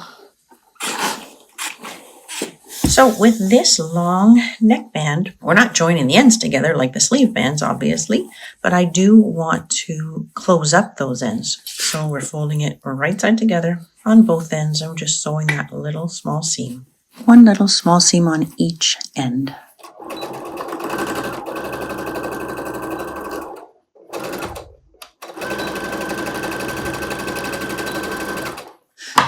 So with this long neckband, we're not joining the ends together like the sleeve bands, obviously, but I do want to close up those ends. So we're folding it right side together on both ends. I'm just sewing that little small seam. One little small seam on each end.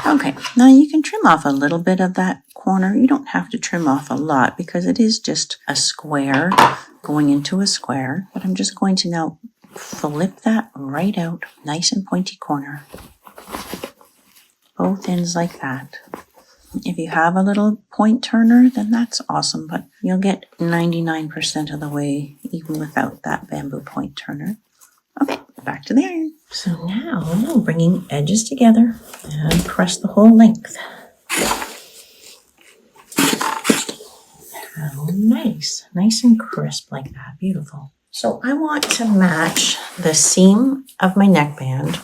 Okay, now you can trim off a little bit of that corner. You don't have to trim off a lot because it is just a square going into a square. But I'm just going to now flip that right out, nice and pointy corner. Both ends like that. If you have a little point turner, then that's awesome, but you'll get 99% of the way even without that bamboo point turner. Okay, back to the iron. So now I'm bringing edges together and press the whole length. How nice and crisp like that. Beautiful. So I want to match the seam of my neckband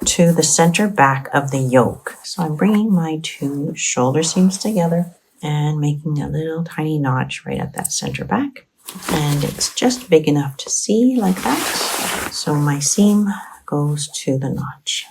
to the center back of the yoke. So I'm bringing my 2 shoulder seams together and making a little tiny notch right at that center back. And it's just big enough to see like that. So my seam goes to the notch.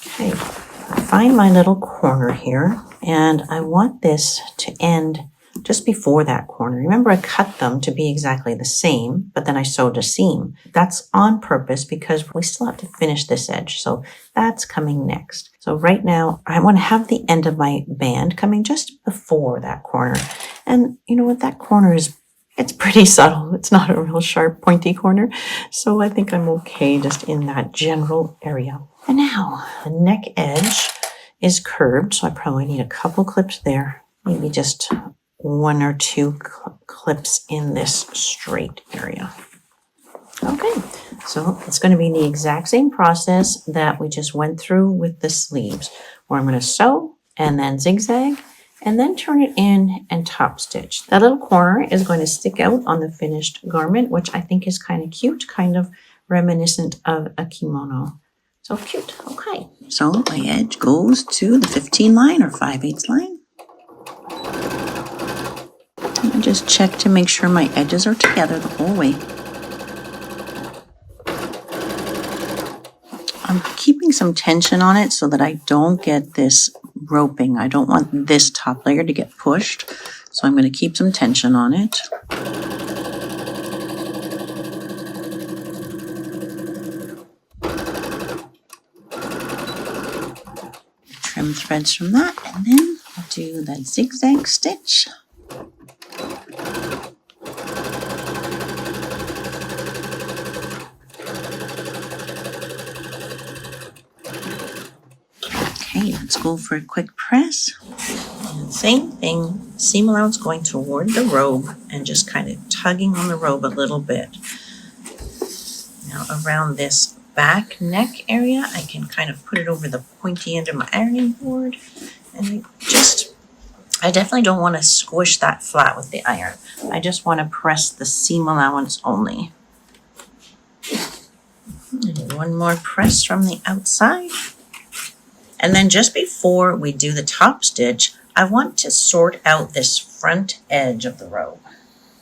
Okay, I find my little corner here, and I want this to end just before that corner. Remember, I cut them to be exactly the same, but then I sewed a seam. That's on purpose because we still have to finish this edge, so that's coming next. So right now, I want to have the end of my band coming just before that corner. And you know what, that corner is it's pretty subtle. It's not a real sharp, pointy corner. So I think I'm okay just in that general area. And now the neck edge is curved, so I probably need a couple clips there. Maybe just 1 or 2 clips in this straight area. Okay, so it's going to be the exact same process that we just went through with the sleeves, where I'm going to sew and then zigzag and then turn it in and top stitch. That little corner is going to stick out on the finished garment, which I think is kind of cute, kind of reminiscent of a kimono. So cute. Okay, so my edge goes to the 15 line or 5/8 line. I just check to make sure my edges are together the whole way. I'm keeping some tension on it so that I don't get this roping. I don't want this top layer to get pushed, so I'm going to keep some tension on it. Trim threads from that, and then I'll do that zigzag stitch. Okay, let's go for a quick press. And same thing, seam allowance going toward the robe and just kind of tugging on the robe a little bit. Now around this back neck area, I can kind of put it over the pointy end of my ironing board. And I definitely don't want to squish that flat with the iron. I just want to press the seam allowance only. And one more press from the outside. And then just before we do the top stitch, I want to sort out this front edge of the robe.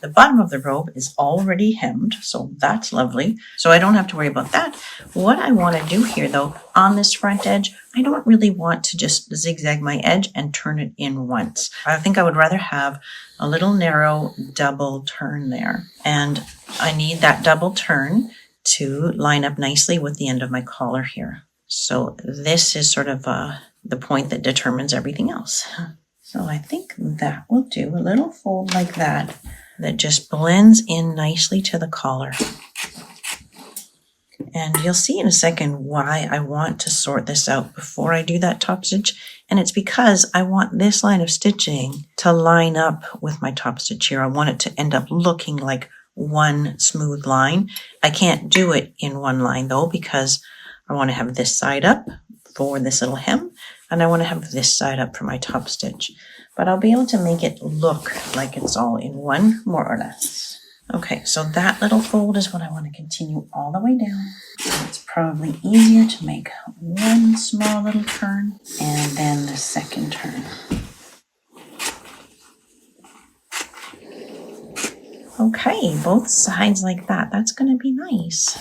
The bottom of the robe is already hemmed, so that's lovely. So I don't have to worry about that. What I want to do here though, on this front edge, I don't really want to just zigzag my edge and turn it in once. I think I would rather have a little narrow double turn there. And I need that double turn to line up nicely with the end of my collar here. So this is sort of the point that determines everything else. So I think that will do. A little fold like that just blends in nicely to the collar. And you'll see in a second why I want to sort this out before I do that top stitch. And it's because I want this line of stitching to line up with my top stitch here. I want it to end up looking like one smooth line. I can't do it in one line though, because I want to have this side up for this little hem, and I want to have this side up for my top stitch. But I'll be able to make it look like it's all in one, more or less. Okay, so that little fold is what I want to continue all the way down. It's probably easier to make one small little turn and then the second turn. Okay, both sides like that. That's going to be nice.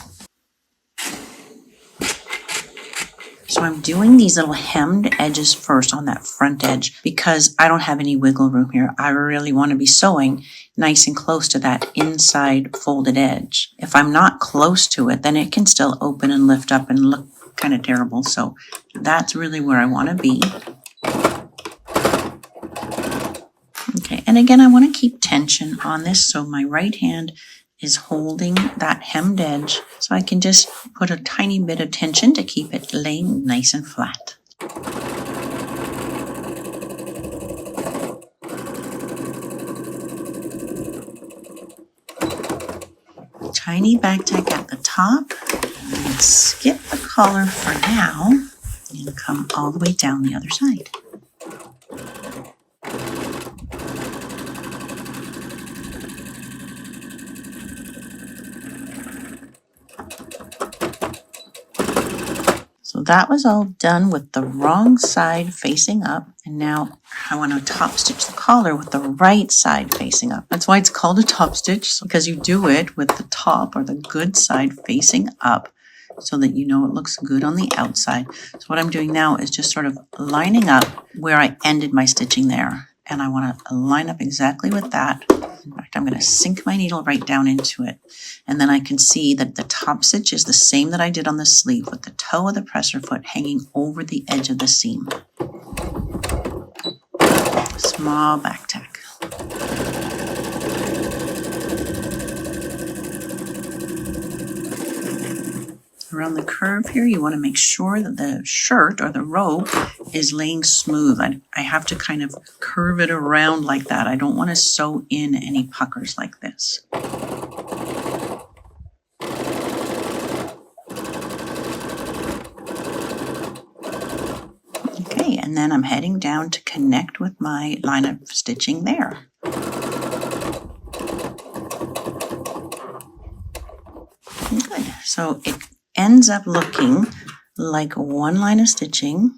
So I'm doing these little hemmed edges first on that front edge because I don't have any wiggle room here. I really want to be sewing nice and close to that inside folded edge. If I'm not close to it, then it can still open and lift up and look kind of terrible. So that's really where I want to be. Okay, and again, I want to keep tension on this. So my right hand is holding that hemmed edge, so I can just put a tiny bit of tension to keep it laying nice and flat. Tiny back tack at the top, and skip the collar for now, and come all the way down the other side. So that was all done with the wrong side facing up. And now I want to top stitch the collar with the right side facing up. That's why it's called a top stitch, because you do it with the top or the good side facing up so that you know it looks good on the outside. So what I'm doing now is just sort of lining up where I ended my stitching there. And I want to line up exactly with that. In fact, I'm going to sink my needle right down into it. And then I can see that the top stitch is the same that I did on the sleeve, with the toe of the presser foot hanging over the edge of the seam. Small back tack. Around the curve here, you want to make sure that the shirt or the robe is laying smooth. I have to kind of curve it around like that. I don't want to sew in any puckers like this. Okay, and then I'm heading down to connect with my line of stitching there. Good. So it ends up looking like one line of stitching.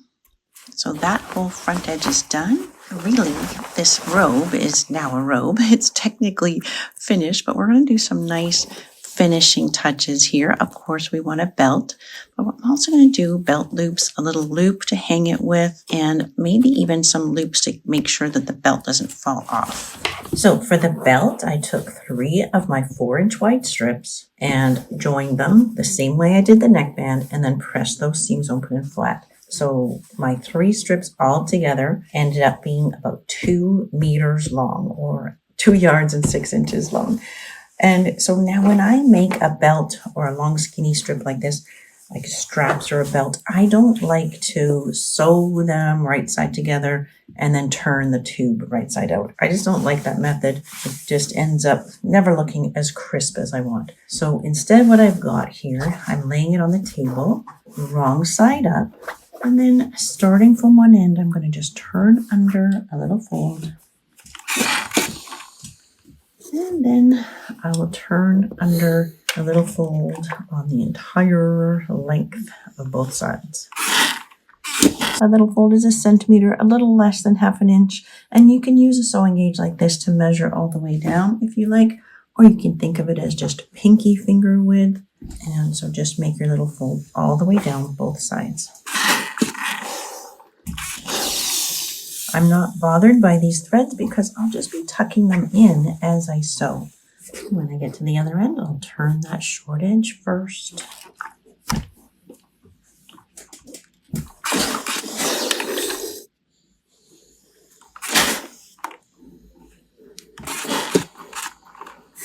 So that whole front edge is done. Really, this robe is now a robe. It's technically finished, but we're going to do some nice finishing touches here. Of course, we want a belt, but I'm also going to do belt loops, a little loop to hang it with, and maybe even some loops to make sure that the belt doesn't fall off. So for the belt, I took 3 of my 4-inch wide strips and joined them the same way I did the neckband, and then pressed those seams open and flat. So my 3 strips all together ended up being about 2 meters long, or 2 yards and 6 inches long. And so now when I make a belt or a long skinny strip like this, like straps or a belt, I don't like to sew them right side together and then turn the tube right side out. I just don't like that method. It just ends up never looking as crisp as I want. So instead what I've got here, I'm laying it on the table, wrong side up, and then starting from one end, I'm going to just turn under a little fold. And then I will turn under a little fold on the entire length of both sides. A little fold is 1 centimeter, a little less than 1/2 inch, and you can use a sewing gauge like this to measure all the way down if you like, or you can think of it as just pinky finger width. And so just make your little fold all the way down both sides. I'm not bothered by these threads because I'll just be tucking them in as I sew. When I get to the other end, I'll turn that short edge first.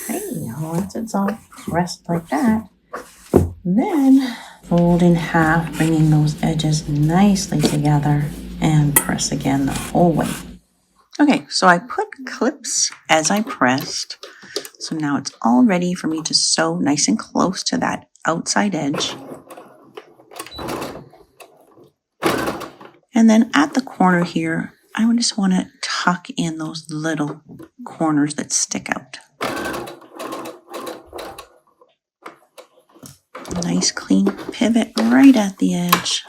Okay, once it's all pressed like that, then fold in half, bringing those edges nicely together, and press again the whole way. Okay, so I put clips as I pressed. So now it's all ready for me to sew nice and close to that outside edge. And then at the corner here, I just want to tuck in those little corners that stick out. Nice clean pivot right at the edge.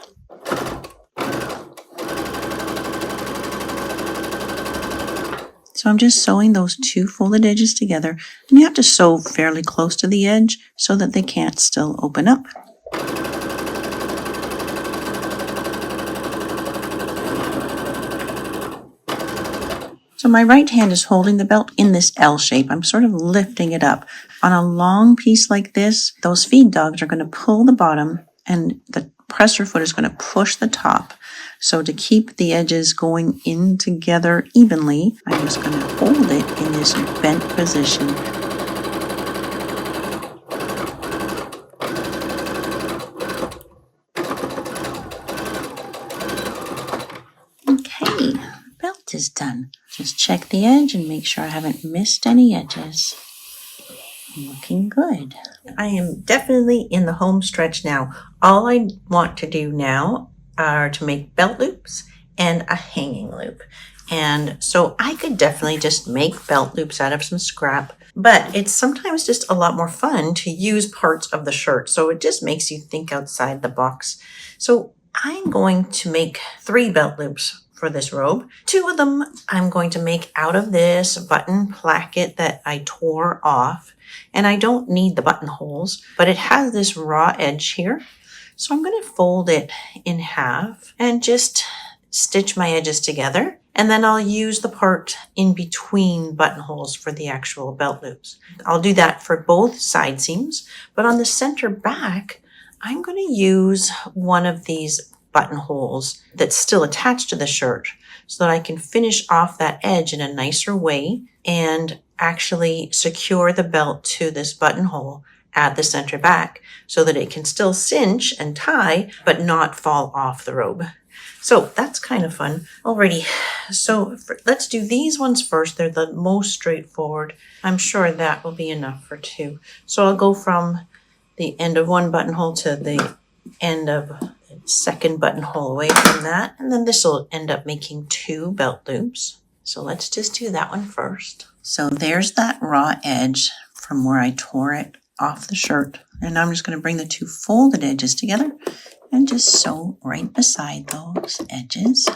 So I'm just sewing those 2 folded edges together, and you have to sew fairly close to the edge so that they can't still open up. So my right hand is holding the belt in this L shape. I'm sort of lifting it up. On a long piece like this, those feed dogs are going to pull the bottom and the presser foot is going to push the top. So to keep the edges going in together evenly, I'm just going to hold it in this bent position. Okay, belt is done. Just check the edge and make sure I haven't missed any edges. Looking good. I am definitely in the home stretch now. All I want to do now are to make belt loops and a hanging loop. And so I could definitely just make belt loops out of some scrap, but it's sometimes just a lot more fun to use parts of the shirt. So it just makes you think outside the box. So I'm going to make 3 belt loops for this robe. 2 of them I'm going to make out of this button placket that I tore off. And I don't need the buttonholes, but it has this raw edge here. So I'm going to fold it in half and just stitch my edges together. And then I'll use the part in between buttonholes for the actual belt loops. I'll do that for both side seams, but on the center back, I'm going to use one of these buttonholes that's still attached to the shirt so that I can finish off that edge in a nicer way and actually secure the belt to this buttonhole at the center back so that it can still cinch and tie but not fall off the robe. So that's kind of fun. Alrighty, so let's do these ones first. They're the most straightforward. I'm sure that will be enough for 2. So I'll go from the end of one buttonhole to the end of the second buttonhole away from that. And then this will end up making 2 belt loops. So let's just do that one first. So there's that raw edge from where I tore it off the shirt. And I'm just going to bring the 2 folded edges together and just sew right beside those edges.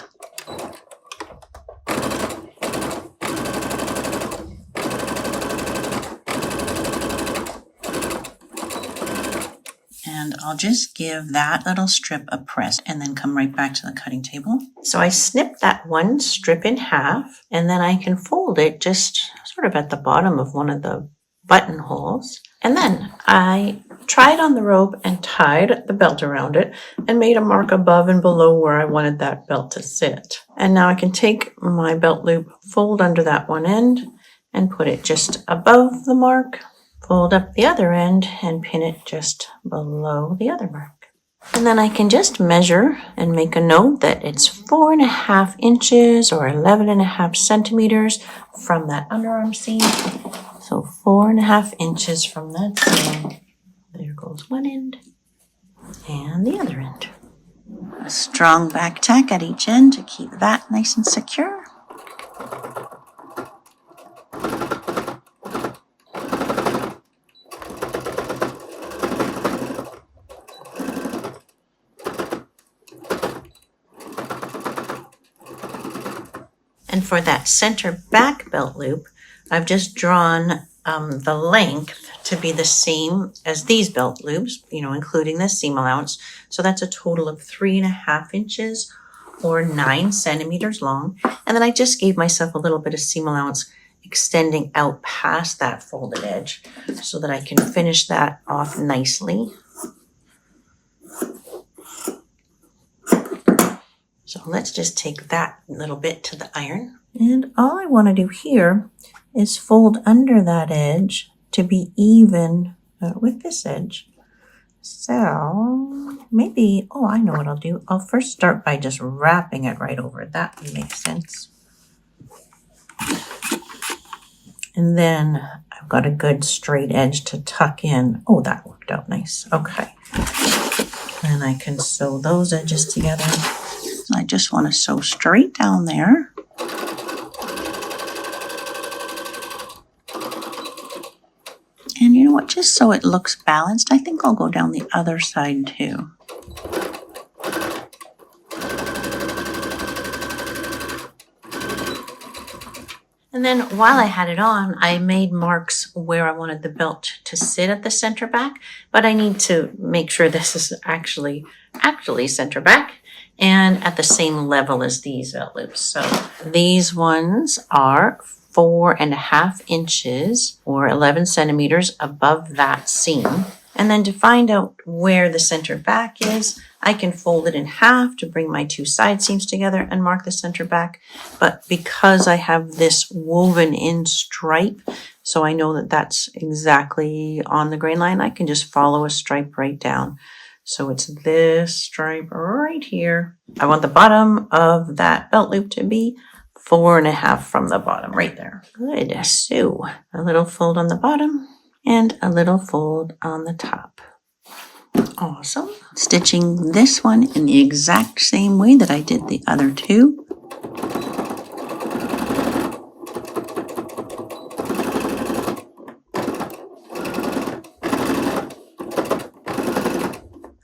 And I'll just give that little strip a press and then come right back to the cutting table. So I snipped that one strip in half, and then I can fold it just sort of at the bottom of one of the buttonholes. And then I tried on the robe and tied the belt around it and made a mark above and below where I wanted that belt to sit. And now I can take my belt loop, fold under that one end, and put it just above the mark. Fold up the other end and pin it just below the other mark. And then I can just measure and make a note that it's 4.5 inches or 11.5 centimeters from that underarm seam. So 4.5 inches from that seam. There goes one end and the other end. A strong back tack at each end to keep that nice and secure. And for that center back belt loop, I've just drawn the length to be the same as these belt loops, including the seam allowance. So that's a total of 3.5 inches or 9 centimeters long. And then I just gave myself a little bit of seam allowance extending out past that folded edge so that I can finish that off nicely. So let's just take that little bit to the iron. And all I want to do here is fold under that edge to be even with this edge. So maybe, I know what I'll do. I'll first start by just wrapping it right over. That would make sense. And then I've got a good straight edge to tuck in. Oh, that worked out nice. Okay. And I can sew those edges together. I just want to sew straight down there. And you know what, just so it looks balanced, I think I'll go down the other side too. And then while I had it on, I made marks where I wanted the belt to sit at the center back, but I need to make sure this is actually center back and at the same level as these belt loops. So these ones are 4.5 inches or 11 centimeters above that seam. And then to find out where the center back is, I can fold it in half to bring my 2 side seams together and mark the center back. But because I have this woven in stripe, so I know that that's exactly on the grain line, I can just follow a stripe right down. So it's this stripe right here. I want the bottom of that belt loop to be 4.5 from the bottom right there. Good. So a little fold on the bottom and a little fold on the top. Awesome. Stitching this one in the exact same way that I did the other 2.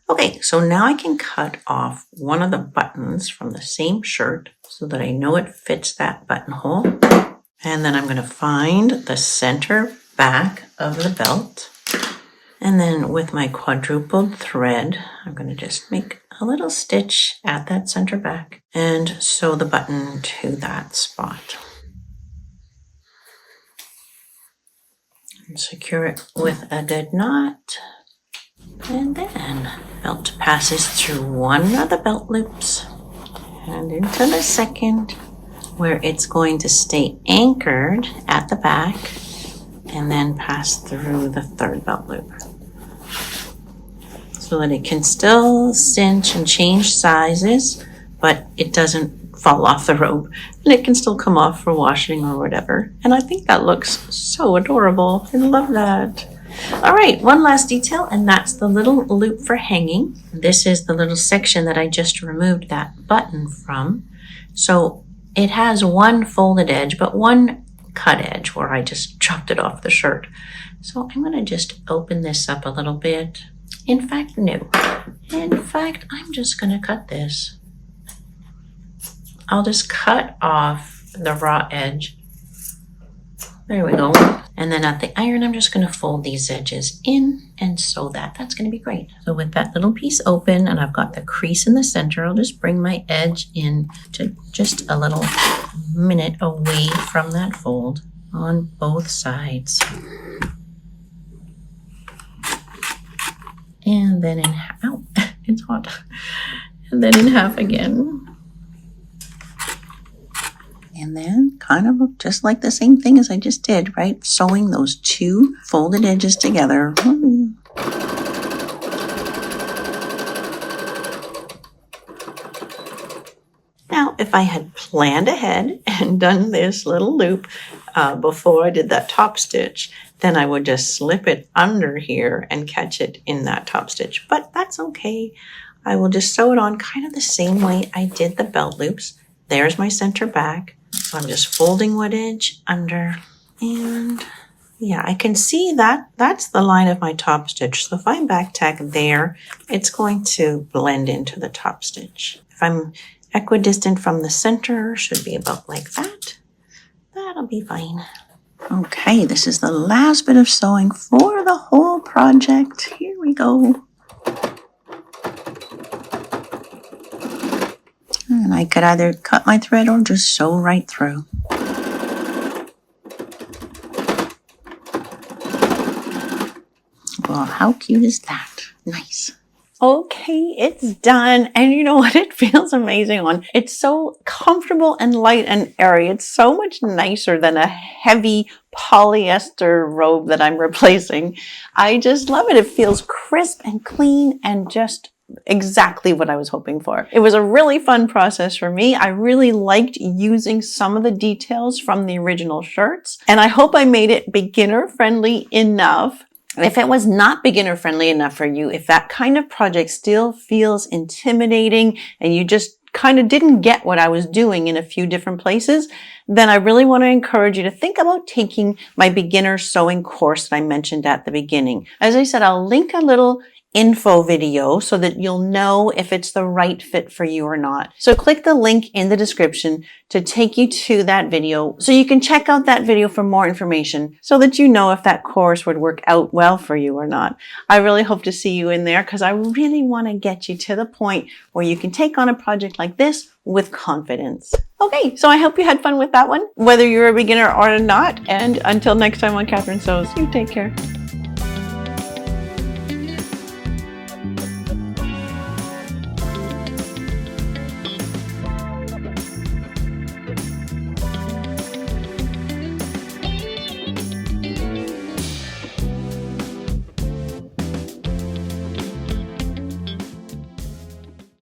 Okay, so now I can cut off one of the buttons from the same shirt so that I know it fits that buttonhole. And then I'm going to find the center back of the belt. And then with my quadrupled thread, I'm going to just make a little stitch at that center back and sew the button to that spot. And secure it with a good knot. And then belt passes through one of the belt loops and into the second, where it's going to stay anchored at the back and then pass through the third belt loop so that it can still cinch and change sizes but it doesn't fall off the robe, and it can still come off for washing or whatever. And I think that looks so adorable. I love that. All right, one last detail, and that's the little loop for hanging. This is the little section that I just removed that button from. So it has one folded edge, but one cut edge where I just chopped it off the shirt. So I'm going to just open this up a little bit. In fact, no. In fact, I'm just going to cut this. I'll just cut off the raw edge. There we go. And then at the iron, I'm just going to fold these edges in and sew that. That's going to be great. So with that little piece open and I've got the crease in the center, I'll just bring my edge in to just a little minute away from that fold on both sides. And then in half, ow, it's hot. And then in half again. And then kind of look just like the same thing as I just did, right? Sewing those two folded edges together. Now, if I had planned ahead and done this little loop before I did that top stitch, then I would just slip it under here and catch it in that top stitch. But that's okay. I will just sew it on kind of the same way I did the belt loops. There's my center back. So I'm just folding one edge under, and yeah, I can see that that's the line of my top stitch. So if I back tack there, it's going to blend into the top stitch. If I'm equidistant from the center, should be about like that. That'll be fine. Okay, this is the last bit of sewing for the whole project. Here we go. And I could either cut my thread or just sew right through. Well, how cute is that? Nice. Okay, it's done. And you know what? It feels amazing on. It's so comfortable and light and airy. It's so much nicer than a heavy polyester robe that I'm replacing. I just love it. It feels crisp and clean and just exactly what I was hoping for. It was a really fun process for me. I really liked using some of the details from the original shirts, and I hope I made it beginner friendly enough. If it was not beginner friendly enough for you, if that kind of project still feels intimidating and you just kind of didn't get what I was doing in a few different places, then I really want to encourage you to think about taking my beginner sewing course that I mentioned at the beginning. As I said, I'll link a little info video so that you'll know if it's the right fit for you or not. So click the link in the description to take you to that video so you can check out that video for more information so that you know if that course would work out well for you or not. I really hope to see you in there because I really want to get you to the point where you can take on a project like this with confidence. Okay, so I hope you had fun with that one, whether you're a beginner or not. And until next time on Catherine Sews, you take care.